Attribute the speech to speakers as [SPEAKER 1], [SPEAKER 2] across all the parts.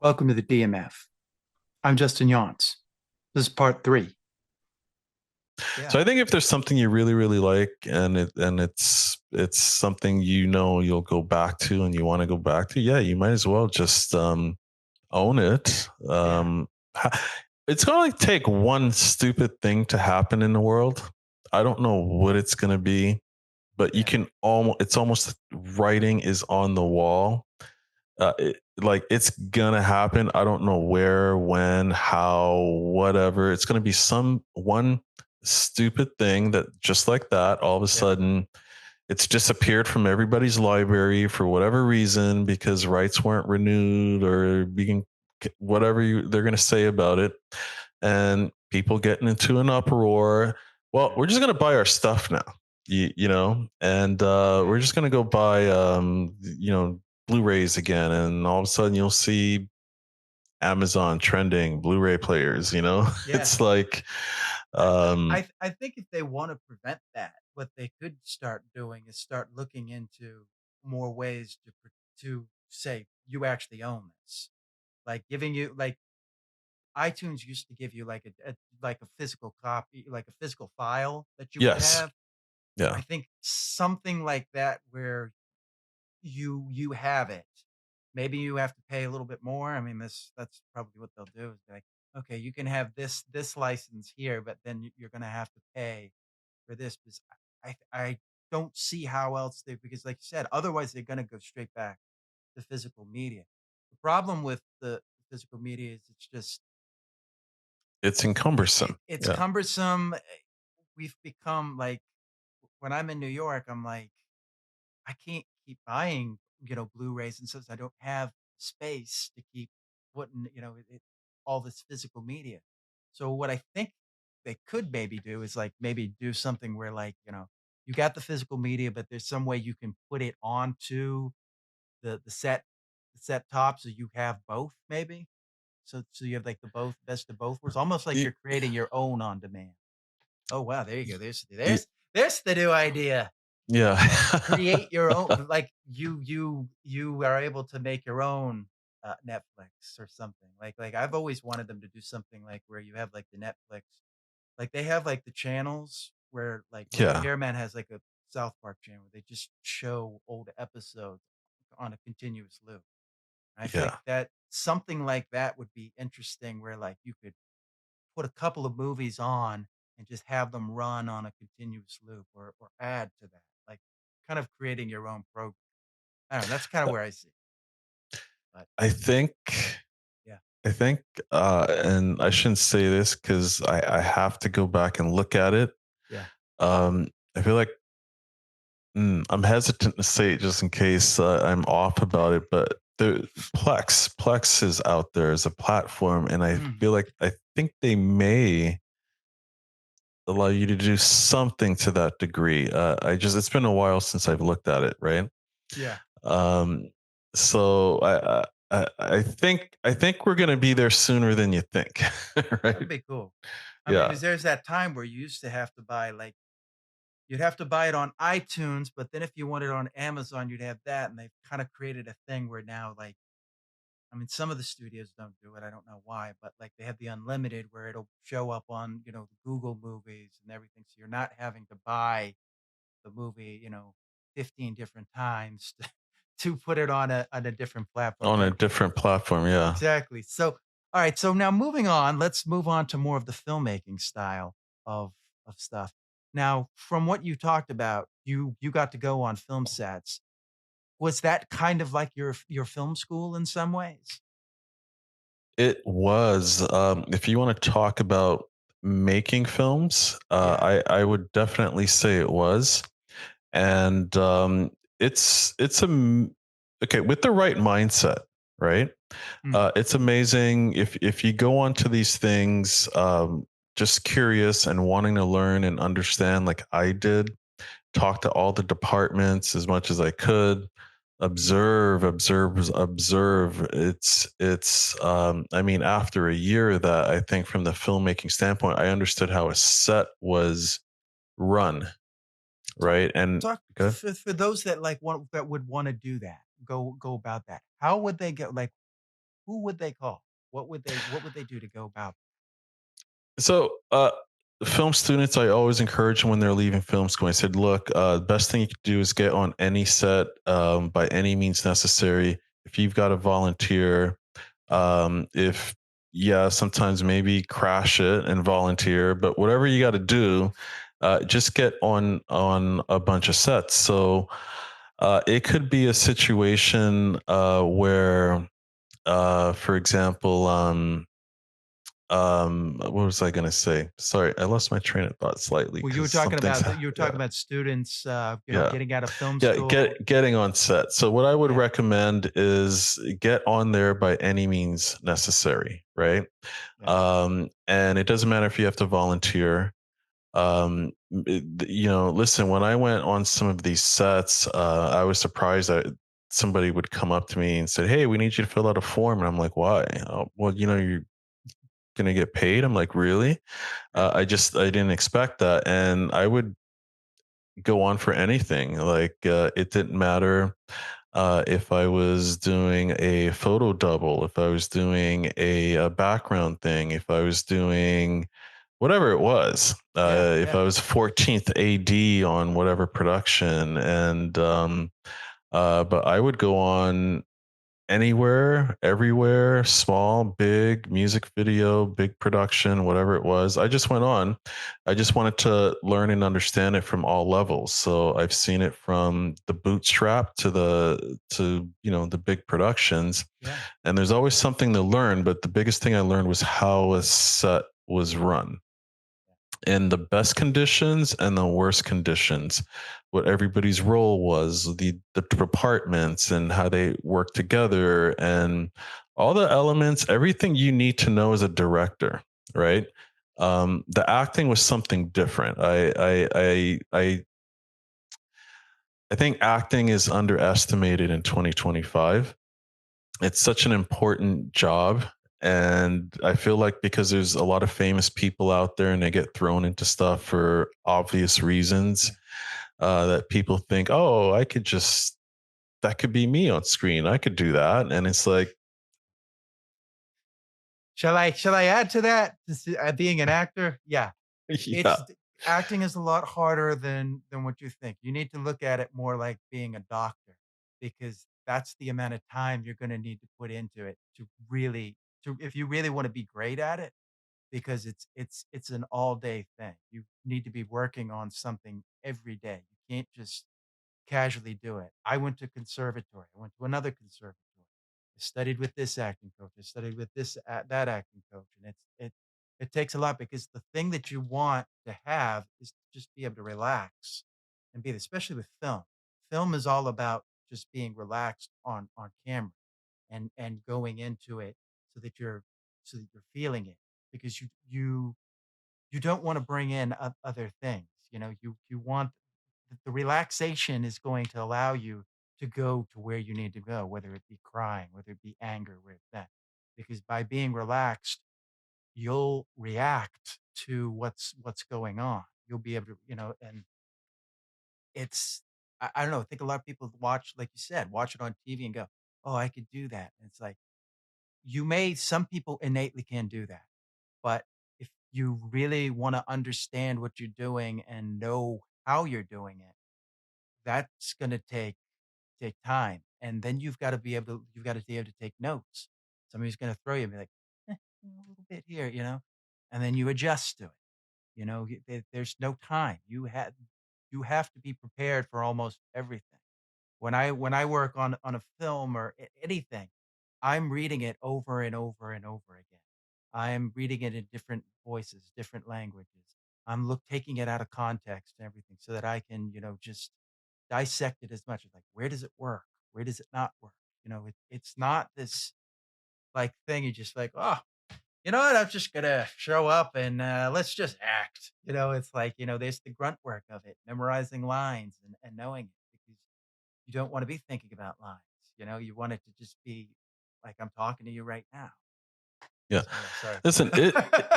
[SPEAKER 1] Welcome to the DMF. I'm Justin Younts. This is part three.
[SPEAKER 2] So
[SPEAKER 1] Yeah.
[SPEAKER 2] I think if there's something you really, really like and it's something you'll go back to and you want to go back to, yeah, you might as well just own it.
[SPEAKER 1] Yeah.
[SPEAKER 2] It's gonna take one stupid thing to happen in the world. I don't know what it's gonna be, but you
[SPEAKER 1] Yeah.
[SPEAKER 2] can almost it's almost writing is on the wall. Like it's gonna happen. I don't know where, when, how, whatever. It's gonna be some one stupid thing that just like that, all of a
[SPEAKER 1] Yeah.
[SPEAKER 2] sudden, it's disappeared from everybody's library for whatever reason because rights weren't renewed or being whatever they're gonna say about it, and people getting into an uproar. Well,
[SPEAKER 1] Yeah.
[SPEAKER 2] we're just gonna buy our stuff now. And we're just gonna go buy Blu-rays again, and all of a sudden you'll see Amazon trending Blu-ray players.
[SPEAKER 1] Yeah.
[SPEAKER 2] It's like,
[SPEAKER 1] I,
[SPEAKER 2] um,
[SPEAKER 1] I think if they want to prevent that, what they could start doing is start looking into more ways to say you actually own this, like giving you like iTunes used to give you like a physical copy, like a physical file that you would
[SPEAKER 2] yes,
[SPEAKER 1] have. I
[SPEAKER 2] yeah,
[SPEAKER 1] think something like that where you have it. Maybe you have to pay a little bit more. I mean, that's probably what they'll do is be like, okay, you can have this license here, but then you're going to have to pay for this. Because I don't see how else they because like you said, otherwise they're going to go straight back to physical media. The problem with the physical media is it's just
[SPEAKER 2] it's encumbersome.
[SPEAKER 1] it's
[SPEAKER 2] Yeah,
[SPEAKER 1] cumbersome. We've become like when I'm in New York, I'm like I can't keep buying, Blu-rays and since I don't have space to keep putting, all this physical media. So what I think they could maybe do is like maybe do something where like, you got the physical media, but there's some way you can put it onto the set top so you have both maybe. So you have like the both best of both worlds, almost like
[SPEAKER 2] Y-
[SPEAKER 1] you're creating your own on demand. Oh wow, there you go. There's
[SPEAKER 2] y-
[SPEAKER 1] there's there's the new idea.
[SPEAKER 2] yeah.
[SPEAKER 1] Create your own like you are able to make your own Netflix or something. Like I've always wanted them to do something like where you have like the Netflix, like they have like the channels where like
[SPEAKER 2] Yeah,
[SPEAKER 1] Repairman has like a South Park channel where they just show old episodes on a continuous loop. And I feel like
[SPEAKER 2] yeah.
[SPEAKER 1] that something like that would be interesting where like you could put a couple of movies on and just have them run on a continuous loop or add to that, like kind of creating your own program. I don't know. That's kind of
[SPEAKER 2] Uh,
[SPEAKER 1] where I see it. But
[SPEAKER 2] I think,
[SPEAKER 1] yeah,
[SPEAKER 2] I think, and I shouldn't say this because I have to go back and look at it.
[SPEAKER 1] yeah,
[SPEAKER 2] I feel like I'm hesitant to say it just in case I'm off about it, but the Plex is out there as a platform, and I
[SPEAKER 1] mm,
[SPEAKER 2] feel like I think they may allow you to do something to that degree. It's been a while since I've looked at it, right?
[SPEAKER 1] yeah.
[SPEAKER 2] Um, so I think we're gonna be there sooner than you think,
[SPEAKER 1] That'd
[SPEAKER 2] right?
[SPEAKER 1] be cool. I mean,
[SPEAKER 2] Yeah,
[SPEAKER 1] because there's that time where you used to have to buy like you'd have to buy it on iTunes, but then if you wanted it on Amazon, you'd have that, and they've kind of created a thing where now like I mean, some of the studios don't do it. I don't know why, but like they have the unlimited where it'll show up on, the Google movies and everything. So you're not having to buy the movie, 15 different times to put it on a different platform.
[SPEAKER 2] on a
[SPEAKER 1] But
[SPEAKER 2] different platform. Yeah.
[SPEAKER 1] exactly. So all right, so now moving on, let's move on to more of the filmmaking style of of stuff. Now, from what you talked about, you got to go on film sets. Was that kind of like your film school in some ways?
[SPEAKER 2] It was. If you want to talk about making films,
[SPEAKER 1] Yeah.
[SPEAKER 2] I would definitely say it was, and okay with the right mindset, right?
[SPEAKER 1] Mm,
[SPEAKER 2] It's amazing if you go onto these things, just curious and wanting to learn and understand, like I did. Talk to all the departments as much as I could, observe. I mean, after a year of that, I think from the filmmaking standpoint, I understood how a set was run, right? And
[SPEAKER 1] talk
[SPEAKER 2] good.
[SPEAKER 1] for those that like want that would want to do that, go about that. How would they get like? who would they call? What would they do to go about?
[SPEAKER 2] So, film students, I always encourage them when they're leaving film school. I said, look, the best thing you can do is get on any set by any means necessary. If you've got to volunteer, if yeah, sometimes maybe crash it and volunteer, but whatever you got to do, just get on a bunch of sets. So it could be a situation where, for example, what was I gonna say? Sorry, I lost my train of thought slightly
[SPEAKER 1] Well, you were
[SPEAKER 2] because
[SPEAKER 1] talking
[SPEAKER 2] something's
[SPEAKER 1] about you were
[SPEAKER 2] yeah,
[SPEAKER 1] talking about students,
[SPEAKER 2] yeah,
[SPEAKER 1] getting out of film
[SPEAKER 2] yeah,
[SPEAKER 1] school.
[SPEAKER 2] getting on set. So what I would
[SPEAKER 1] Yeah,
[SPEAKER 2] recommend is get on there by any means necessary, right?
[SPEAKER 1] yeah,
[SPEAKER 2] And it doesn't matter if you have to volunteer. Listen, when I went on some of these sets, I was surprised that somebody would come up to me and said, "Hey, we need you to fill out a form," and I'm like, "Why?" "Oh, well, you're gonna get paid." I'm like, "Really?"
[SPEAKER 1] yeah,
[SPEAKER 2] I didn't expect that, and I would go on for anything. Like it didn't matter if I was doing a photo double, if I was doing a background thing, if I was doing whatever it was,
[SPEAKER 1] yeah,
[SPEAKER 2] if
[SPEAKER 1] yeah.
[SPEAKER 2] I was 14th AD on whatever production, and but I would go on anywhere, everywhere, small, big, music video, big production, whatever it was. I just went on. I just wanted to learn and understand it from all levels. So I've seen it from the bootstrap to the big productions.
[SPEAKER 1] Yeah.
[SPEAKER 2] And there's always something to learn, but the biggest thing I learned was how a set was run in the best conditions and the worst conditions, what everybody's role was, the departments and how they work together, and all the elements, everything you need to know as a director, right? The acting was something different. I think acting is underestimated in 2025. It's such an important job, and I feel like because there's a lot of famous people out there and they get thrown into stuff for obvious reasons,
[SPEAKER 1] Yeah.
[SPEAKER 2] that people think, oh, I could just that could be me on screen, I could do that, and it's like,
[SPEAKER 1] Shall I add to that? Being an actor? Yeah.
[SPEAKER 2] yeah,
[SPEAKER 1] It's acting is a lot harder than what you think. You need to look at it more like being a doctor, because that's the amount of time you're gonna need to put into it to really to if you really wanna be great at it, because it's an all-day thing. You need to be working on something every day. You can't just casually do it. I went to conservatory. I went to another conservatory. I studied with this acting coach. I studied with that acting coach, and it takes a lot, because the thing that you want to have is to just be able to relax and be, especially with film. Film is all about just being relaxed on camera and going into it so that you're feeling it, because you don't want to bring in other things. You want the relaxation is going to allow you to go to where you need to go, whether it be crying, whether it be anger, where it's that. Because by being relaxed, you'll react to what's going on. You'll be able to, and it's I don't know. I think a lot of people watch, like you said, watch it on TV and go, "Oh, I could do that." And it's like some people innately can do that. But if you really wanna understand what you're doing and know how you're doing it, that's gonna take time, and then you've gotta be able to take notes. Somebody's gonna throw you and be like, a little bit here," and then you adjust to it. There's no time. You have to be prepared for almost everything. When I work on a film or anything, I'm reading it over and over and over again. I'm reading it in different voices, different languages. I'm taking it out of context and everything, so that I can, just dissect it as much as, like, where does it work? Where does it not work? It's not this like thing you just like, oh, you know what? I'm just gonna show up and let's just act. It's like, there's the grunt work of it, memorizing lines and knowing it, because you don't want to be thinking about lines. You want it to just be like I'm talking to you right now.
[SPEAKER 2] yeah.
[SPEAKER 1] So yeah, sorry.
[SPEAKER 2] Listen, it.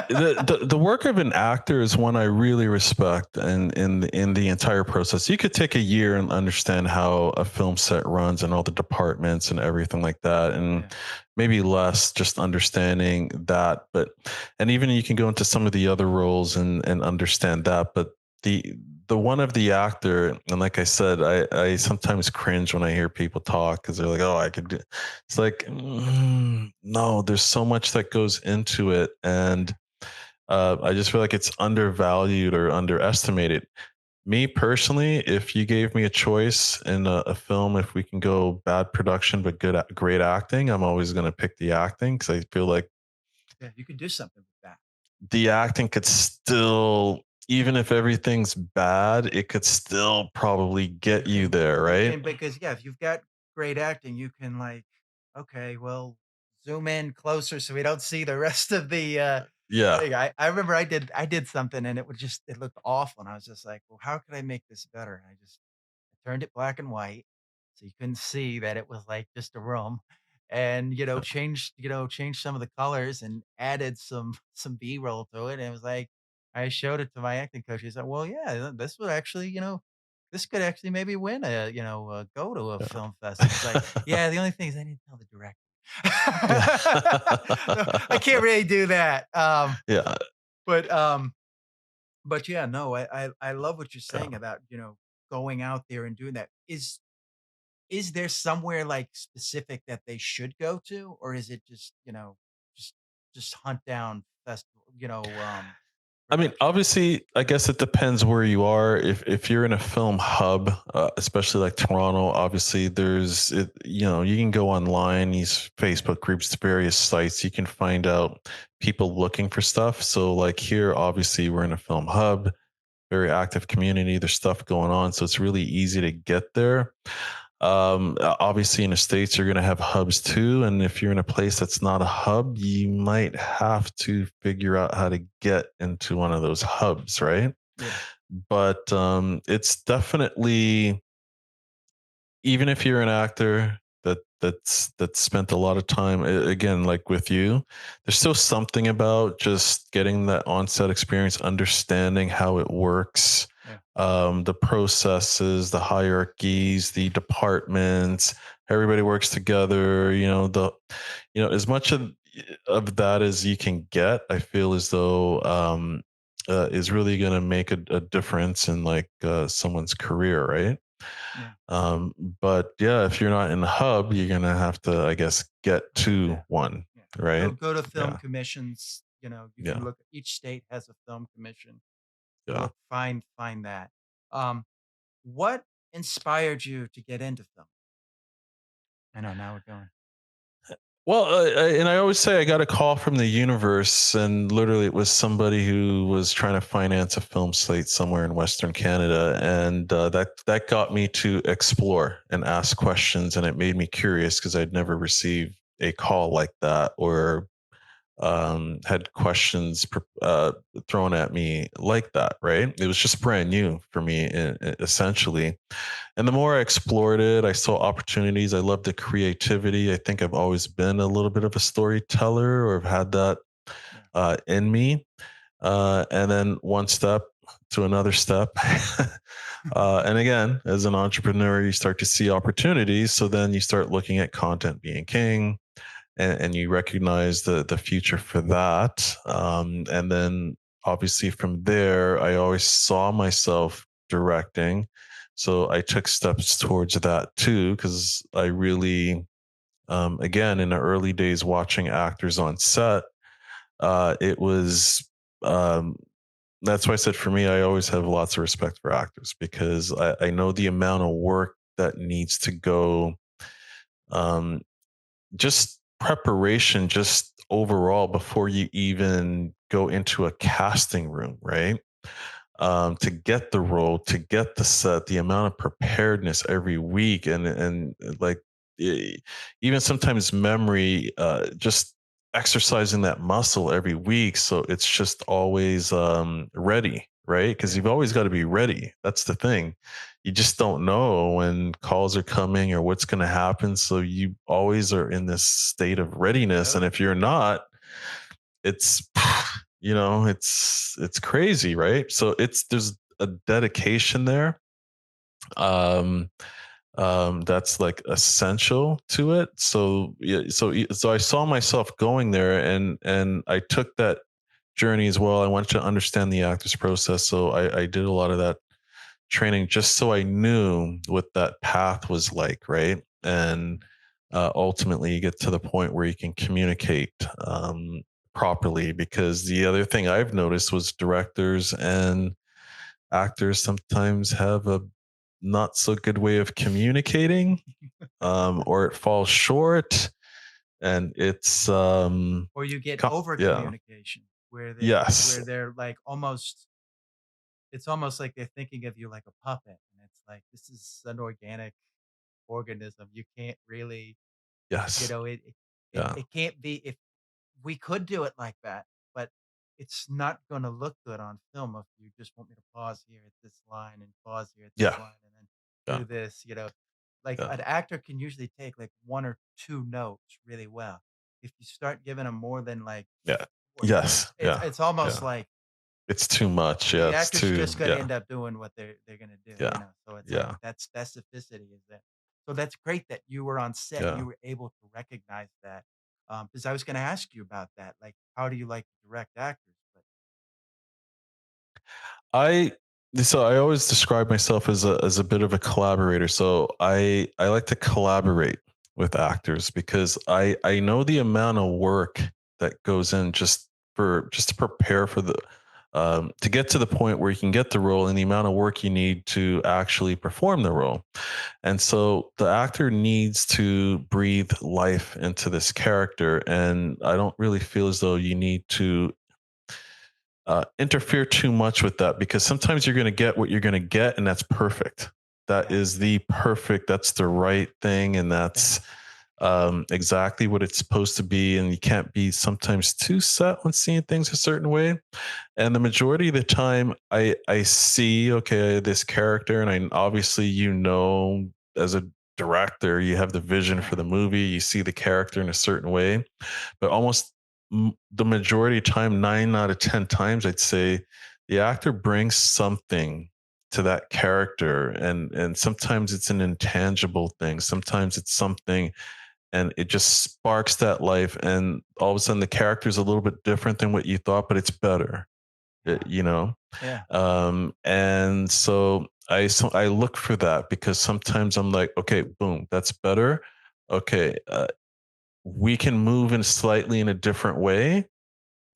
[SPEAKER 2] The work of an actor is one I really respect, and in the entire process, you could take a year and understand how a film set runs and all the departments and everything like that,
[SPEAKER 1] Yeah.
[SPEAKER 2] and maybe less just understanding that. But and even you can go into some of the other roles and understand that. But the the one of the actor, and like I said, I sometimes cringe when I hear people talk because they're like, "Oh, I could do." It's like, no, there's so much that goes into it, and I just feel like it's undervalued or underestimated. Me personally, if you gave me a choice in a film, if we can go bad production but great acting, I'm always going to pick the acting because I feel like
[SPEAKER 1] Yeah, you could do something with that.
[SPEAKER 2] the acting could still, even if everything's bad, it could still probably get you there,
[SPEAKER 1] You
[SPEAKER 2] right?
[SPEAKER 1] can because yeah, if you've got great acting, you can like, okay, well, zoom in closer so we don't see the rest of the
[SPEAKER 2] Yeah.
[SPEAKER 1] thing. I remember I did something and it looked awful. And I was just like, well, how could I make this better? And I turned it black and white so you couldn't see that it was like just a room. And changed some of the colors and added some B-roll to it. And it was like I showed it to my acting coach. He said, well, yeah, this would actually, this could actually maybe win go to a
[SPEAKER 2] Yeah.
[SPEAKER 1] film festival. It's like, yeah, the only thing is I need to tell the director.
[SPEAKER 2] Yeah.
[SPEAKER 1] No, I can't really do that.
[SPEAKER 2] Yeah.
[SPEAKER 1] But um, but yeah, no, I love what you're
[SPEAKER 2] Yeah.
[SPEAKER 1] saying about, going out there and doing that. Is there somewhere like specific that they should go to, or is it just, just hunt down festival,
[SPEAKER 2] I mean,
[SPEAKER 1] production?
[SPEAKER 2] obviously, I guess it depends where you are. If you're in a film hub, especially like Toronto, obviously there's it, you can go online, these Facebook groups, various sites, you can find out people looking for stuff. So like here, obviously we're in a film hub, very active community. There's stuff going on, so it's really easy to get there. Obviously, in the States, you're going to have hubs too. And if you're in a place that's not a hub, you might have to figure out how to get into one of those hubs, right?
[SPEAKER 1] Yeah,
[SPEAKER 2] But it's definitely, even if you're an actor that's spent a lot of time again, like with you, there's still something about just getting that onset experience, understanding how it works,
[SPEAKER 1] yeah,
[SPEAKER 2] the processes, the hierarchies, the departments, everybody works together, as much of that as you can get, I feel as though is really going to make a difference in like someone's career, right?
[SPEAKER 1] yeah,
[SPEAKER 2] Um, but yeah, if you're not in the hub, you're gonna have to, I guess, get
[SPEAKER 1] yeah,
[SPEAKER 2] to one,
[SPEAKER 1] yeah.
[SPEAKER 2] right?
[SPEAKER 1] Go to film
[SPEAKER 2] Yeah,
[SPEAKER 1] commissions. You can
[SPEAKER 2] yeah,
[SPEAKER 1] look. Each state has a film commission. So
[SPEAKER 2] yeah.
[SPEAKER 1] look, find that. Um, what inspired you to get into film? I know now we're going.
[SPEAKER 2] Well, and I always say I got a call from the universe, and literally it was somebody who was trying to finance a film slate somewhere in Western Canada, and that got me to explore and ask questions, and it made me curious because I'd never received a call like that or had questions thrown at me like that, right? It was just brand new for me, essentially. And the more I explored it, I saw opportunities. I love the creativity. I think I've always been a little bit of a storyteller or have had that
[SPEAKER 1] Yeah,
[SPEAKER 2] in me. And then one step to another step. And again, as an entrepreneur, you start to see opportunities. So then you start looking at content being king, and you recognize the future for that. And then obviously from there, I always saw myself directing. So I took steps towards that too, because I really, again, in the early days, watching actors on set, it was, um, that's why I said for me, I always have lots of respect for actors because I know the amount of work that needs to go, um, just preparation, just overall before you even go into a casting room, right? To get the role, to get the set, the amount of preparedness every week, and like e- even sometimes memory, just exercising that muscle every week, so it's just always ready, right? Because
[SPEAKER 1] yeah,
[SPEAKER 2] you've always got to be ready. That's the thing. You just don't know when calls are coming or what's going to happen, so you always are in this state of readiness.
[SPEAKER 1] yep,
[SPEAKER 2] And if you're not, it's it's crazy, right? So there's a dedication there. Um, that's like essential to it. So yeah, so I saw myself going there, and I took that journey as well. I wanted to understand the actor's process, so I did a lot of that training just so I knew what that path was like, right? And ultimately, you get to the point where you can communicate properly. Because the other thing I've noticed was directors and actors sometimes have a not so good way of communicating, or it falls short, and it's
[SPEAKER 1] Or you get over
[SPEAKER 2] yeah,
[SPEAKER 1] communication
[SPEAKER 2] yes,
[SPEAKER 1] where they're like almost it's almost like they're thinking of you like a puppet, and it's like this is an organic organism. You can't really,
[SPEAKER 2] yes, yeah,
[SPEAKER 1] it can't be if we could do it like that, but it's not gonna look good on film if you just want me to pause here at this line and pause here at this
[SPEAKER 2] yeah,
[SPEAKER 1] line and then
[SPEAKER 2] yeah,
[SPEAKER 1] do this, Like,
[SPEAKER 2] yeah,
[SPEAKER 1] an actor can usually take, like, 1 or 2 notes really well. If you start giving them more than, like,
[SPEAKER 2] yeah,
[SPEAKER 1] 4
[SPEAKER 2] yes,
[SPEAKER 1] notes,
[SPEAKER 2] yeah,
[SPEAKER 1] it's almost
[SPEAKER 2] yeah.
[SPEAKER 1] like
[SPEAKER 2] It's too much. Yeah,
[SPEAKER 1] the
[SPEAKER 2] it's
[SPEAKER 1] actor's
[SPEAKER 2] too.
[SPEAKER 1] just gonna
[SPEAKER 2] Yeah,
[SPEAKER 1] end up doing what they're gonna do,
[SPEAKER 2] yeah,
[SPEAKER 1] So it's like
[SPEAKER 2] yeah,
[SPEAKER 1] that specificity is there. So that's great that you were on set and
[SPEAKER 2] yeah.
[SPEAKER 1] you were able to recognize that. Because I was gonna ask you about that, like, how do you like to direct actors? But
[SPEAKER 2] I so I always describe myself as a bit of a collaborator. So I like to collaborate with actors because I know the amount of work that goes in just to prepare for the to get to the point where you can get the role, and the amount of work you need to actually perform the role. And so the actor needs to breathe life into this character, and I don't really feel as though you need to interfere too much with that, because sometimes you're going to get what you're going to get, and that's perfect. That
[SPEAKER 1] yeah,
[SPEAKER 2] is the perfect, that's the right thing, and
[SPEAKER 1] yeah,
[SPEAKER 2] that's exactly what it's supposed to be. And you can't be sometimes too set on seeing things a certain way. And the majority of the time, I see, okay, this character, and I obviously, as a director, you have the vision
[SPEAKER 1] yeah,
[SPEAKER 2] for the movie, you see the character in a certain way, but almost the majority of time, 9 out of 10 times, I'd say the actor brings something to that character, and sometimes it's an intangible thing, sometimes it's something, and it just sparks that life, and all of a sudden the character is a little bit different than what you thought, but it's better.
[SPEAKER 1] yeah,
[SPEAKER 2] You know.
[SPEAKER 1] yeah,
[SPEAKER 2] And so I look for that, because sometimes I'm like, okay, boom, that's better. Okay, we can move in slightly in a different way,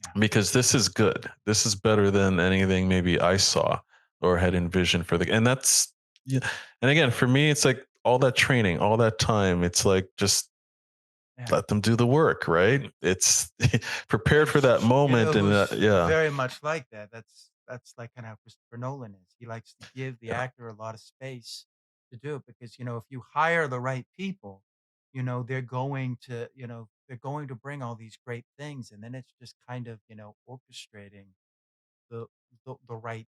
[SPEAKER 1] yeah,
[SPEAKER 2] because this is good. This is better than anything maybe I saw or had envisioned for the. And that's, yeah. And again, for me, it's like all that training, all that time. It's like just
[SPEAKER 1] yeah.
[SPEAKER 2] let them do the work, right? It's prepared for
[SPEAKER 1] Because
[SPEAKER 2] that
[SPEAKER 1] you know
[SPEAKER 2] moment, and
[SPEAKER 1] who's
[SPEAKER 2] yeah,
[SPEAKER 1] very much like that? That's like kinda how Christopher Nolan is. He likes to give the
[SPEAKER 2] yeah,
[SPEAKER 1] actor a lot of space to do it because, if you hire the right people, they're going to bring all these great things, and then it's just kind of, orchestrating the the right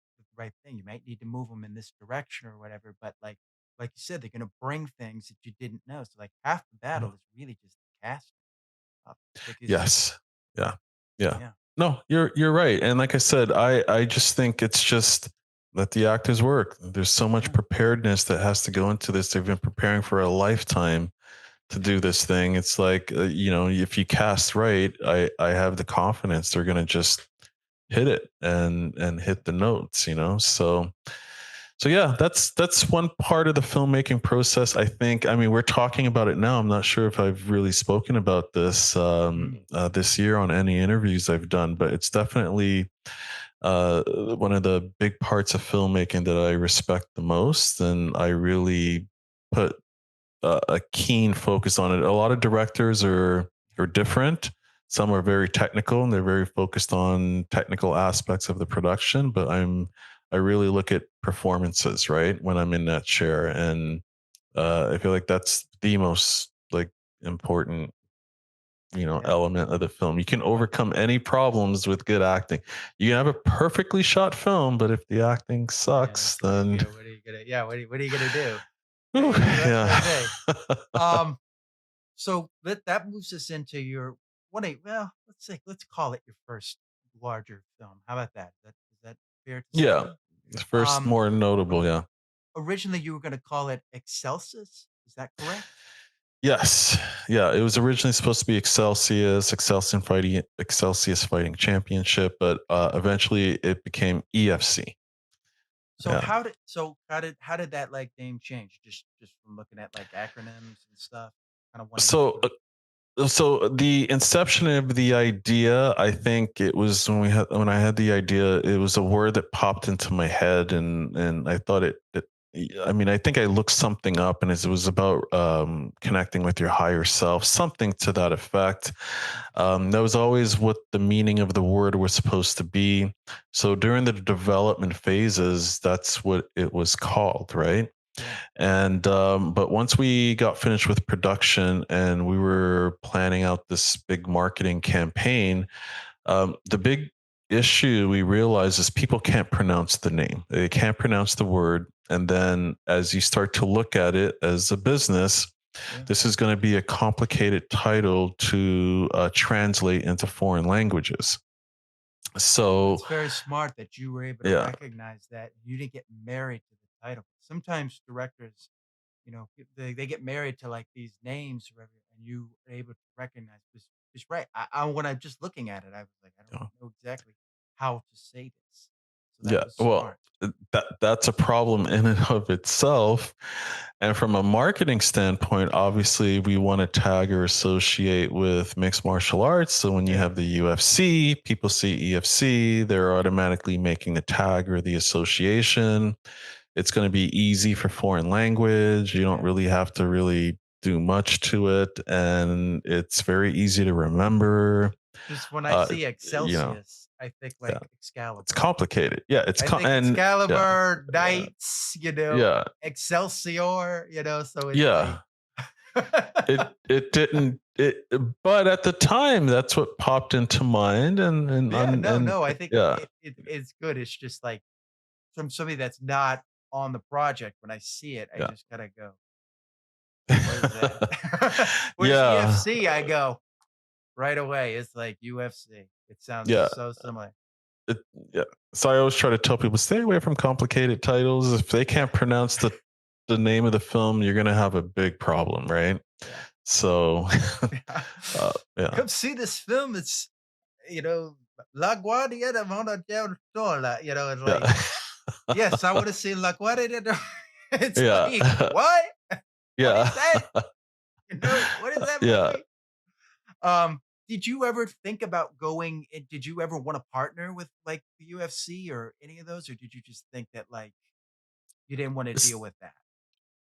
[SPEAKER 1] thing. You might need to move them in this direction or whatever, but like you said, they're gonna bring things that you didn't know. So, like, half the battle
[SPEAKER 2] yeah.
[SPEAKER 1] is really just the casting, because
[SPEAKER 2] Yes. Yeah. Yeah.
[SPEAKER 1] yeah,
[SPEAKER 2] No, you're right. And like I said, I just think it's just let the actors work. There's so much
[SPEAKER 1] yeah,
[SPEAKER 2] preparedness that has to go into this. They've been preparing for a lifetime to do this thing. It's like, if you cast right, I have the confidence they're going to just hit it and hit the notes, so yeah, that's one part of the filmmaking process. I think. I mean, we're talking about it now. I'm not sure if I've really spoken about this
[SPEAKER 1] mhm,
[SPEAKER 2] this year on any interviews I've done, but it's definitely one of the big parts of filmmaking that I respect the most, and I really put a keen focus on it. A lot of directors are different. Some are very technical, and they're very focused on technical aspects of the production. But I really look at performances, right, when I'm in that chair, and
[SPEAKER 1] yeah,
[SPEAKER 2] I feel like that's the most like important
[SPEAKER 1] yeah.
[SPEAKER 2] element of the film. You can
[SPEAKER 1] Well,
[SPEAKER 2] overcome any problems with good acting. You can have a perfectly shot film, but if the acting
[SPEAKER 1] yeah,
[SPEAKER 2] sucks,
[SPEAKER 1] it's like,
[SPEAKER 2] then
[SPEAKER 1] what are you gonna yeah, what are you gonna do?
[SPEAKER 2] whew,
[SPEAKER 1] What can I
[SPEAKER 2] yeah.
[SPEAKER 1] say? Um, so that moves us into your let's say let's call it your first. larger film. How about that? Is that fair to
[SPEAKER 2] Yeah,
[SPEAKER 1] say?
[SPEAKER 2] the first
[SPEAKER 1] Um,
[SPEAKER 2] more notable, yeah.
[SPEAKER 1] Originally, you were going to call it Excelsis. Is that correct?
[SPEAKER 2] Yes. Yeah, it was originally supposed to be Excelsius Fighting Championship, but eventually it became EFC.
[SPEAKER 1] So
[SPEAKER 2] Yeah.
[SPEAKER 1] how did that like name change? Just from looking at like acronyms and stuff. Kind of want to get
[SPEAKER 2] So
[SPEAKER 1] to it.
[SPEAKER 2] so the inception of the idea, I think it was when I had the idea, it was a word that popped into my head, and I thought it I mean, I think I looked something up, and it was about connecting with your higher self, something to that effect.
[SPEAKER 1] Interesting.
[SPEAKER 2] That was always what the meaning of the word was supposed to be. So during the development phases, that's what it was called, right?
[SPEAKER 1] Yeah.
[SPEAKER 2] And but once we got finished with production and we were planning out this big marketing campaign, the big issue we realized is people can't pronounce the name. They can't pronounce the word. And then as you start to look at it as a business,
[SPEAKER 1] Yeah.
[SPEAKER 2] this is going to be a complicated title to translate into foreign languages.
[SPEAKER 1] Well,
[SPEAKER 2] So
[SPEAKER 1] it's very smart that you were able to
[SPEAKER 2] yeah,
[SPEAKER 1] recognize that you didn't get married to the title. Sometimes directors, they get married to like these names or whatever, and you are able to recognize this. It's right. When I'm just looking at it, I was like, I don't
[SPEAKER 2] yeah.
[SPEAKER 1] know exactly how to say this. So that
[SPEAKER 2] Yeah,
[SPEAKER 1] was
[SPEAKER 2] well,
[SPEAKER 1] smart.
[SPEAKER 2] that's a problem in and of itself. And from a marketing standpoint, obviously, we want to tag or associate with mixed martial arts. So when you
[SPEAKER 1] Yeah.
[SPEAKER 2] have the UFC, people see EFC, they're automatically making the tag or the association. It's going to be easy for foreign language. You don't
[SPEAKER 1] Yeah.
[SPEAKER 2] really have to really do much to it, and it's very easy to remember.
[SPEAKER 1] Just when I
[SPEAKER 2] Uh,
[SPEAKER 1] see
[SPEAKER 2] you know,
[SPEAKER 1] Excelsius, I think
[SPEAKER 2] yeah,
[SPEAKER 1] like
[SPEAKER 2] it's
[SPEAKER 1] Excalibur.
[SPEAKER 2] complicated. Yeah,
[SPEAKER 1] I think
[SPEAKER 2] and yeah,
[SPEAKER 1] Excalibur,
[SPEAKER 2] yeah,
[SPEAKER 1] Knights,
[SPEAKER 2] yeah,
[SPEAKER 1] Excelsior, so it's like
[SPEAKER 2] yeah. It didn't it, but at the time, that's what popped into mind,
[SPEAKER 1] Yeah, no,
[SPEAKER 2] and
[SPEAKER 1] no, I think
[SPEAKER 2] yeah,
[SPEAKER 1] it's good. It's just like from somebody that's not on the project, when I see it, I
[SPEAKER 2] yeah,
[SPEAKER 1] just gotta go, "What is that?" Whereas
[SPEAKER 2] yeah,
[SPEAKER 1] EFC, I go right away, it's like UFC. It sounds
[SPEAKER 2] yeah.
[SPEAKER 1] so similar.
[SPEAKER 2] It, yeah. So I always try to tell people stay away from complicated titles. If they
[SPEAKER 1] Yeah.
[SPEAKER 2] can't pronounce the name of the film, you're gonna have a big problem, right?
[SPEAKER 1] Yeah.
[SPEAKER 2] So,
[SPEAKER 1] Yeah.
[SPEAKER 2] yeah,
[SPEAKER 1] Come see this film, it's, you know, La Guardia de Mona del Sol, it's like,
[SPEAKER 2] yeah,
[SPEAKER 1] "Yes, I wanna see La Guardia de." It's
[SPEAKER 2] yeah,
[SPEAKER 1] like, "What? What is
[SPEAKER 2] yeah,
[SPEAKER 1] that?" "What is that
[SPEAKER 2] yeah.
[SPEAKER 1] movie?" Um, did you ever think about did you ever wanna partner with, like, the UFC or any of those, or did you just think that, like, you didn't wanna deal with that?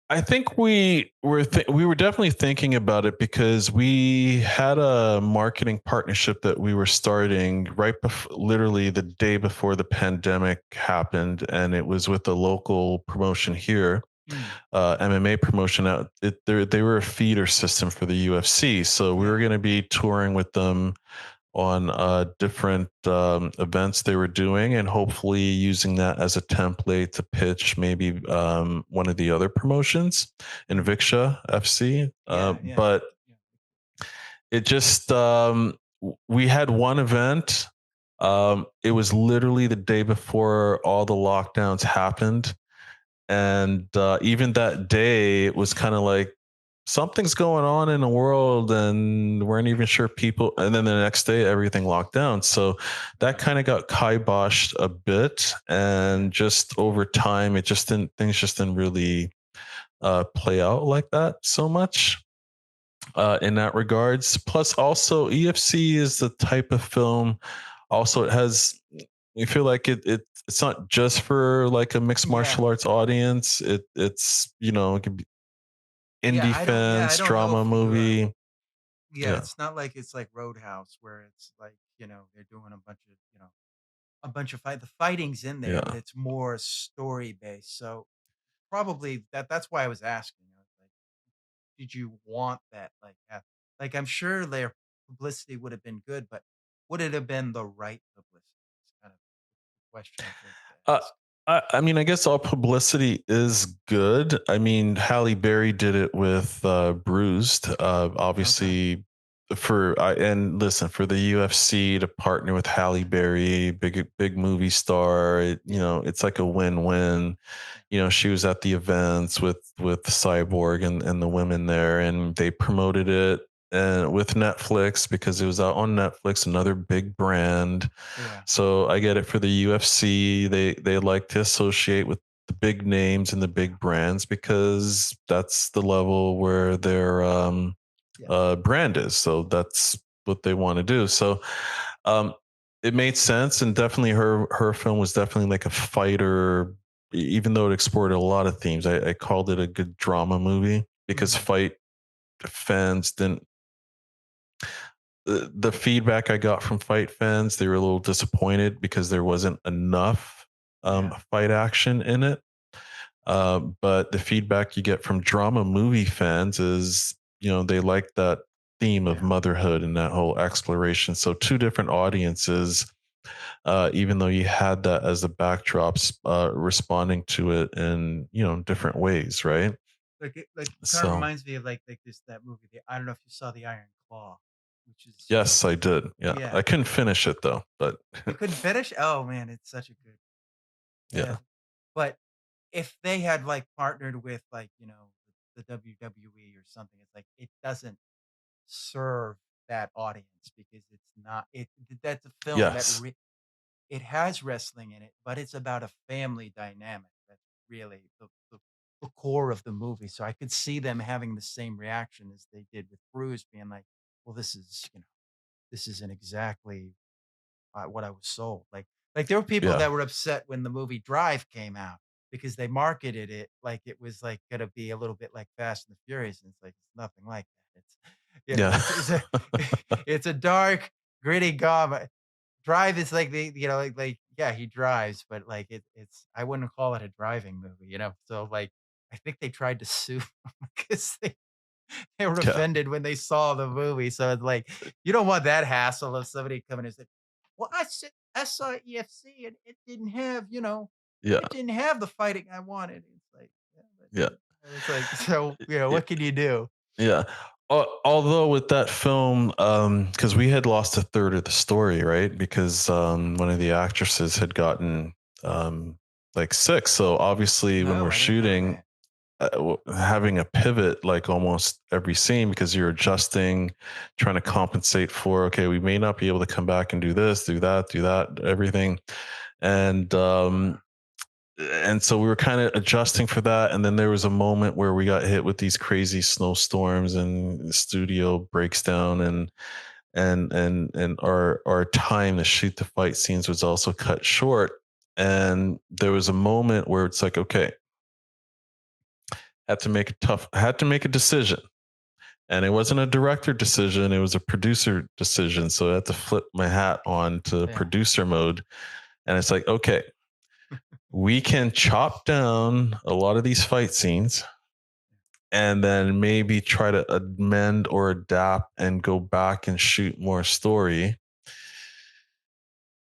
[SPEAKER 2] I think we were definitely thinking about it because we had a marketing partnership that we were starting right before, literally the day before the pandemic happened, and it was with a local promotion here,
[SPEAKER 1] Mm,
[SPEAKER 2] MMA promotion. Out, they were a feeder system for the UFC, so we were
[SPEAKER 1] yeah,
[SPEAKER 2] going to be touring with them on different events they were doing, and hopefully using that as a template to pitch maybe one of the other promotions, Invicta FC.
[SPEAKER 1] yeah, yeah,
[SPEAKER 2] But
[SPEAKER 1] yeah,
[SPEAKER 2] it just we had one event. It was literally the day before all the lockdowns happened, and even that day, it was kind of like something's going on in the world, and weren't even sure people. And then the next day, everything locked down. So that
[SPEAKER 1] right,
[SPEAKER 2] kind of got kiboshed a bit,
[SPEAKER 1] yeah,
[SPEAKER 2] and just over time, it just didn't things just didn't really play out like that so much in that regards. Plus, also EFC is the type of film. Also, it has. You feel like it's not just for like a mixed
[SPEAKER 1] yeah,
[SPEAKER 2] martial arts audience. It's it could be
[SPEAKER 1] yeah,
[SPEAKER 2] indie
[SPEAKER 1] I
[SPEAKER 2] fans,
[SPEAKER 1] don't know
[SPEAKER 2] drama
[SPEAKER 1] if you,
[SPEAKER 2] movie.
[SPEAKER 1] yeah,
[SPEAKER 2] Yeah,
[SPEAKER 1] it's not like it's like Roadhouse where it's like, they're doing a bunch of the fighting's in there, but
[SPEAKER 2] yeah.
[SPEAKER 1] it's more story based, so probably that's why I was asking, I was like, did you want that, like, I'm sure their publicity would have been good, but would it have been the right publicity? It's kind of the question I think to
[SPEAKER 2] Uh,
[SPEAKER 1] ask.
[SPEAKER 2] I mean, I guess all publicity is good. I mean, Halle Berry did it with Bruised.
[SPEAKER 1] Okay.
[SPEAKER 2] Obviously, and listen, for the UFC to partner with Halle Berry, big movie star,
[SPEAKER 1] Yeah,
[SPEAKER 2] it's like a win-win.
[SPEAKER 1] yeah,
[SPEAKER 2] She was at the events with Cyborg and the women there, and they promoted it and with Netflix because it was out on Netflix, another big brand.
[SPEAKER 1] yeah,
[SPEAKER 2] So I get it. For the UFC, they like to associate with the big names and the big brands because that's the level where their
[SPEAKER 1] yeah,
[SPEAKER 2] brand is. So that's what they want to do. So um, it made sense, and definitely her film was definitely like a fighter, even though it explored a lot of themes. I called it a good drama movie because
[SPEAKER 1] mhm,
[SPEAKER 2] fight fans didn't. The feedback I got from fight fans, they were a little disappointed because there wasn't enough
[SPEAKER 1] yeah,
[SPEAKER 2] fight action in it. But the feedback you get from drama movie fans is, they like that theme of
[SPEAKER 1] yeah.
[SPEAKER 2] motherhood and that whole exploration. So two different audiences, even though you had that as the backdrops, responding to it in, different ways, right?
[SPEAKER 1] Like kind of
[SPEAKER 2] So
[SPEAKER 1] reminds me of like this that movie. I don't know if you saw The Iron Claw, which is
[SPEAKER 2] yes, I did. Yeah,
[SPEAKER 1] yeah.
[SPEAKER 2] I couldn't finish it though, but
[SPEAKER 1] You couldn't finish? Oh man, it's such a good. Yeah,
[SPEAKER 2] yeah,
[SPEAKER 1] but if they had like partnered with like the WWE or something, it's like it doesn't serve that audience because it's not it. That's a film that
[SPEAKER 2] yes,
[SPEAKER 1] it has wrestling in it, but it's about a family dynamic. That's really the core of the movie. So I could see them having the same reaction as they did with Bruce, being like, "Well, this isn't exactly what I was sold." Like there were people
[SPEAKER 2] yeah,
[SPEAKER 1] that were upset when the movie Drive came out because they marketed it like it was like gonna be a little bit like Fast and the Furious, and it's like it's nothing like that. It's
[SPEAKER 2] yeah,
[SPEAKER 1] it's a it's a dark, gritty drama. Drive is like like yeah, he drives, but like it's I wouldn't call it a driving movie. So like I think they tried to sue because they were
[SPEAKER 2] yeah,
[SPEAKER 1] offended when they saw the movie. So it's like you don't want that hassle of somebody coming and saying, "Well, I saw EFC and
[SPEAKER 2] yeah,
[SPEAKER 1] it didn't have the fighting I wanted." It's like, yeah, but
[SPEAKER 2] yeah.
[SPEAKER 1] it's like so
[SPEAKER 2] Yeah.
[SPEAKER 1] what can you do?
[SPEAKER 2] Yeah. Although with that film, because we had lost a third of the story, right? Because one of the actresses had gotten like sick. So obviously, when
[SPEAKER 1] No,
[SPEAKER 2] we're
[SPEAKER 1] I didn't know
[SPEAKER 2] shooting,
[SPEAKER 1] that.
[SPEAKER 2] having a pivot like almost every scene because you're adjusting, trying to compensate for, okay, we may not be able to come back and do this, do that, everything. And and so we were kind of adjusting for that, and then there was a moment where we got hit with these crazy snowstorms and the studio breaks down, and our time to shoot the fight scenes was also cut short. And there was a moment where it's like, okay, had to make a decision, and it wasn't a director decision, it was a producer decision. So I had to flip my hat on to
[SPEAKER 1] Yeah,
[SPEAKER 2] producer mode, and it's like, okay, we can chop down a lot of these fight scenes and then maybe try to amend or adapt and go back and shoot more story.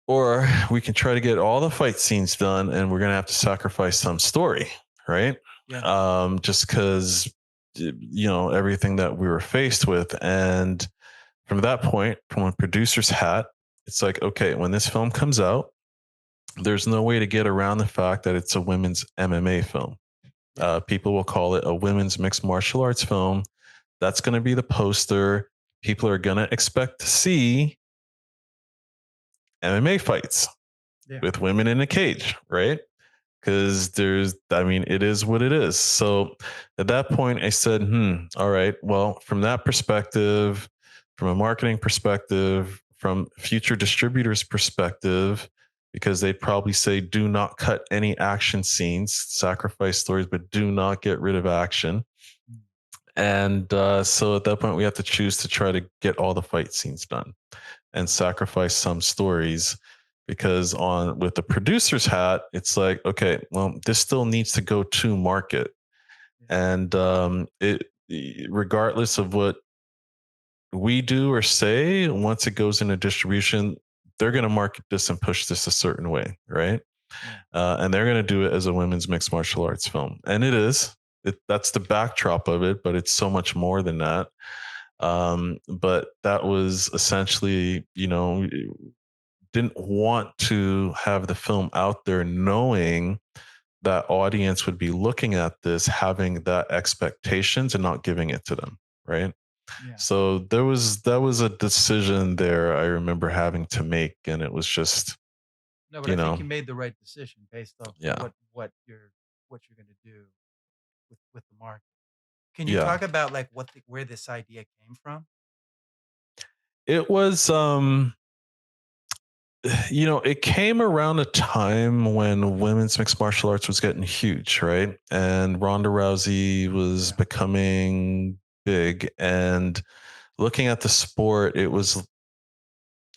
[SPEAKER 2] Or we can try to get all the fight scenes done and we're going to have to sacrifice some story, right?
[SPEAKER 1] yeah,
[SPEAKER 2] Just because, everything that we were faced with. And from that point, from a producer's hat, it's like, okay, when this film comes out, there's no way to get around the fact that it's a women's MMA film.
[SPEAKER 1] yeah,
[SPEAKER 2] People will call it a women's mixed martial arts film. That's going to be the poster. People are going to expect to see MMA fights
[SPEAKER 1] yeah,
[SPEAKER 2] with women in a cage, right? Because it is what it is. So at that point, I said, all right, well, from that perspective, from a marketing perspective, from future distributors' perspective, because they'd probably say, do not cut any action scenes, sacrifice stories, but do not get rid of action.
[SPEAKER 1] mm,
[SPEAKER 2] And so at that point, we have to choose to try to get all the fight scenes done and
[SPEAKER 1] right,
[SPEAKER 2] sacrifice some stories. Because on with the producer's hat, it's like, okay, well, this still needs to go to market,
[SPEAKER 1] yeah,
[SPEAKER 2] and regardless of what we do or say, once it goes into distribution, they're going to market this and push this a certain way, right?
[SPEAKER 1] yeah,
[SPEAKER 2] And they're going to do it as a women's mixed martial arts film, and it is. That's the backdrop of it, but it's so much more than that. But that was essentially, didn't want to have the film out there knowing that audience would be looking at this, having that expectations and not giving it to them, right?
[SPEAKER 1] Yeah.
[SPEAKER 2] So that was a decision there I remember having to make, and it was just,
[SPEAKER 1] No, but I
[SPEAKER 2] you
[SPEAKER 1] think
[SPEAKER 2] know,
[SPEAKER 1] you made the right decision based off
[SPEAKER 2] yeah,
[SPEAKER 1] what you're gonna do with the market. Can you
[SPEAKER 2] yeah.
[SPEAKER 1] talk about like where this idea came from?
[SPEAKER 2] It was, it came around a time when women's mixed martial arts was getting huge, right? And Ronda Rousey was
[SPEAKER 1] Yeah.
[SPEAKER 2] becoming big, and looking at the sport, it was,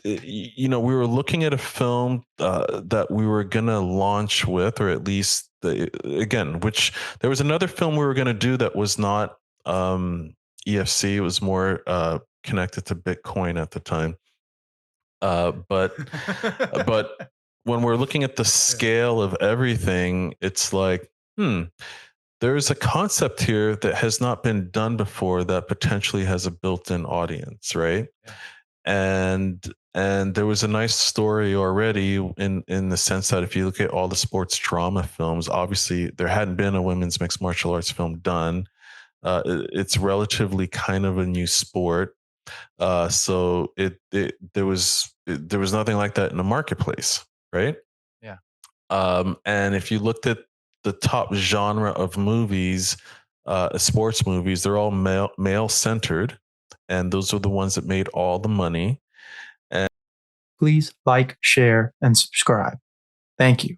[SPEAKER 2] we were looking at a film that we were going to launch with, or at least again, which there was another film we were going to do that was not EFC. It was more connected to Bitcoin at the time. But when we're looking at the
[SPEAKER 1] Yeah.
[SPEAKER 2] scale of everything, it's like, there's a concept here that has not been done before that potentially has a built-in audience, right?
[SPEAKER 1] Yeah.
[SPEAKER 2] And there was a nice story already in the sense that if you look at all the sports drama films, obviously there hadn't been a women's mixed martial arts film done. It's relatively kind of a new sport, so there was nothing like that in the marketplace, right?
[SPEAKER 1] Yeah.
[SPEAKER 2] And if you looked at the top genre of movies, sports movies, they're all male centered, and those are the ones that made all the money.
[SPEAKER 1] Please like, share, and subscribe. Thank you.